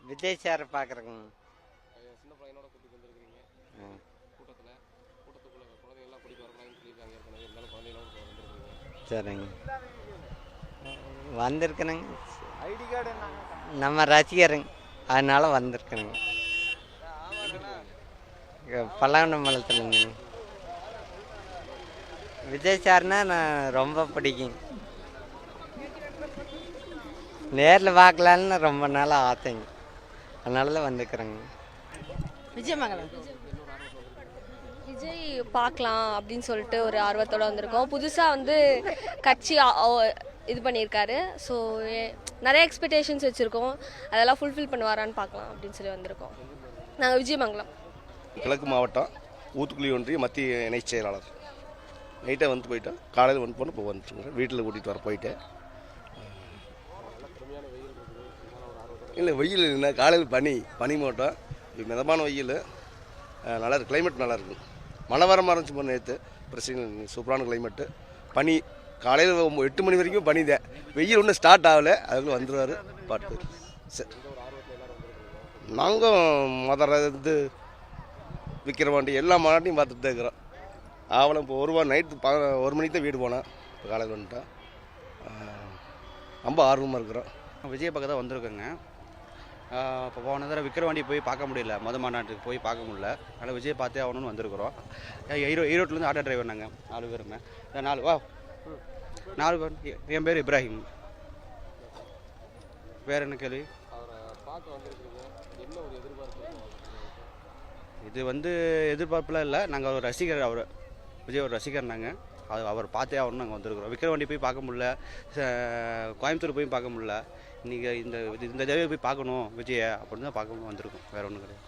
Vijay sir பார்க்குறேங்க. சின்ன பையனோட கூட்டிட்டு வந்திருக்கீங்க கூட்டத்துக்குள்ள குழந்தைங்கள்லாம் கூட்டிட்டு வரக்கூடாதுன்னு சொல்லியிருக்காங்க. ஏற்கனவே இருந்தாலும் குழந்தைங்களோட வந்திருக்கீங்க. சரிங்க, வந்திருக்கணுங்க. ஐடி கார்டு நம்ம ரசிகருங்க, அதனால வந்திருக்கணுங்க. பல்லாவண்டமலத்துலேருந்துங்க. விஜய் சார்னா நான் ரொம்ப பிடிக்கும். நேரில் பார்க்கலான்னு ரொம்ப நாளாக ஆசைங்க, அதனால தான் வந்துக்கிறேங்க. விஜயமங்கலம். விஜய் பார்க்கலாம் அப்படின்னு சொல்லிட்டு ஒரு ஆர்வத்தோடு வந்திருக்கோம். புதுசாக வந்து கட்சி இது பண்ணியிருக்காரு. ஸோ நிறைய எக்ஸ்பெக்டேஷன்ஸ் வச்சுருக்கோம். அதெல்லாம் ஃபுல்ஃபில் பண்ணுவாரான்னு பார்க்கலாம் அப்படின்னு சொல்லி வந்திருக்கோம். நாங்கள் விஜயமங்கலம் கிழக்கு மாவட்டம் ஊத்துக்குழி ஒன்றிய மத்திய இணைச் செயலாளர். நைட்டாக வந்து போயிட்டோம், காலையில் வந்து போனோம். இப்போ வந்துட்டுருங்க, வீட்டில் கூட்டிகிட்டு வர போயிட்டு. இல்லை வெயில் இல்லைன்னா காலையில் பனி மூட்டம், மிதமான வெயில், நல்லா இருக்கு. கிளைமேட் நல்லா இருக்குது. மழை வர மாதிரி இருந்துச்சு போன நேற்று, பிரச்சனை சூப்பரான கிளைமேட்டு. பனி காலையில் 8 மணி வரைக்கும் பனி தான். வெயில் ஒன்றும் ஸ்டார்ட் ஆகலை, அதுக்குள்ளே வந்துடுவார் பாட்டு. சரி, நாங்கள் மதுரை விக்கிரவாண்டி எல்லா மாநாட்டையும் பார்த்துட்டு தான் இருக்கிறோம். ஆவலம் இப்போ ஒரு வாரம் நைட்டு 1 மணிக்கு தான் வீடு போனேன். இப்போ காலையில் வந்துட்டேன். ரொம்ப ஆர்வமாக இருக்கிறோம். விஜய் பக்கம் தான் வந்திருக்கோங்க. இப்போ போன தடவை விக்கிரவாண்டி போய் பார்க்க முடியல, மாநாட்டுக்கு போய் பார்க்க முடியல. அதனால் விஜய் பார்த்தே ஆகணும்னு வந்திருக்கிறோம். ஈரோட்டிலேருந்து ஆட்டோ டிரைவர் நாங்கள் 4 பேருமே. 4 பேர். என் பேர் இப்ராஹிம். வேறு என்ன கேள்வி? இது வந்து எதிர்பார்ப்புலாம் இல்லை. நாங்கள் ஒரு ரசிகர், அவர் விஜய் ஒரு ரசிகர். நாங்கள் அவர் பார்த்தே ஆகணும்னு நாங்கள் வந்திருக்கிறோம். விக்கிரவாண்டி போய் பார்க்க முடியல, கோயம்புத்தூர் போய் பார்க்க முடியல. இன்றைக்கி இந்த தடவை போய் பார்க்கணும் விஜயை அப்படின்னு தான் பார்க்க வந்திருக்கோம். வேறு ஒன்றும் கிடையாது.